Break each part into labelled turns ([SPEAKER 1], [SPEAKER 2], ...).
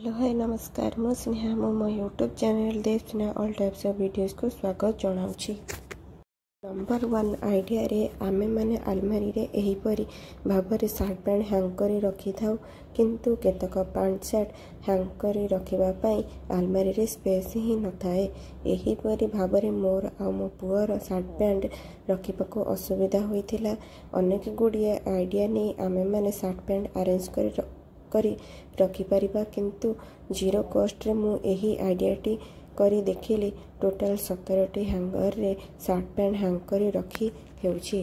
[SPEAKER 1] Hello hi नमस्कार मु स्नेहा मो यूट्यूब चैनल देव Sneha all types of videos को स्वागत जनाऊँगी। नंबर 1 आइडिया रे आमे माने आलमारी रे एही परी भाबरे शर्ट पैंट हैंग करी रखी थाउ किंतु केतक पैंट शर्ट हैंग करी रखिबा पई आलमारी रे स्पेस ही न थाए। एही परी भाबरे मोर आ मो पुअर शर्ट पैंट रखिबाको असुविधा होइथिला। अनेक गुडिया आइडिया नै आमे माने शर्ट पैंट अरेंज करी रखिपारिबा किंतु जीरो कॉस्ट रे मु एही आइडियाटी करी देखिली। टोटाल 17टी हैंगर रे शर्ट पैंट हैंग करी रखी हेउची।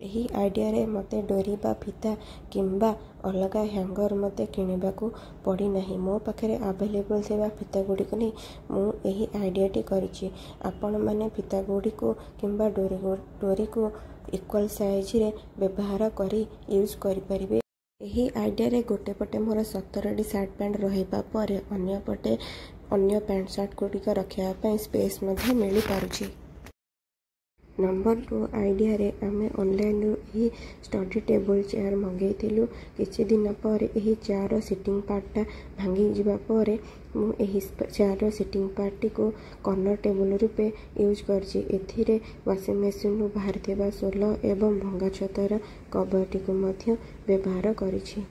[SPEAKER 1] एही आइडिया रे मते डोरी बा फिता किंबा अलगा हैंगर मते किनिबाकू पड़ी नाही। मो पाखरे अवेलेबल थिबा फिता गुडी को नै मु एही आइडियाटी करिछि। आपण माने फिता गुडी को किंबा डोरी को इक्वल साइज रे व्यवहार करी यूज करि परिबे। एही आइडिया रे गोटे पटे मोर 17टी शर्ट पैंट रहिबा परे अन्य पटे अन्य पैंट शर्ट गुडिक रखिया पई स्पेस मध्ये मिली पारुछि। नंबर 2 आइडिया रे आमे ऑनलाइन रो एही स्टडी टेबल चेयर मंगेइथिलु। किछि दिन पर एही चेयर रो सिटिंग पार्टटा भांगी जिबा परे मु एही चेयर रो सिटिंग पार्टी को कॉर्नर टेबल रूपे यूज करछि। एथिरे वाशिंग मशीन रो बाहर थिबा सोल एवं भंगा छतर कवरटी को मध्य व्यवहार करिछि।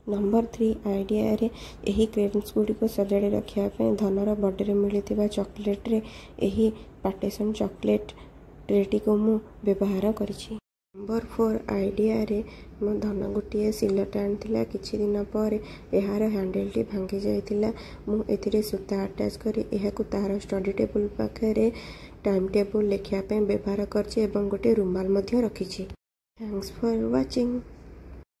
[SPEAKER 1] नंबर 3 आइडिया रे एही क्रेम्स गुडी को सजाड़ी रखिया पे धनर बॉडी रे मिलिथिबा चॉकलेट रे एही पार्टीशन चॉकलेट ट्रेटी को मु व्यवहार करिछि। नंबर 4 आइडिया रे मो धन गुटिए सिलट आनथिला। किछि दिन पर एहार हैंडल टी भांगी जाइतिला। मु एथिरे सूता अटैच करी एहाकु तार स्टडी टेबल पाखरे टाइम टेबल लेखिया पे व्यवहार करछि एवं गोटे रुमाल मध्ये रखिछि। Thanks for watching.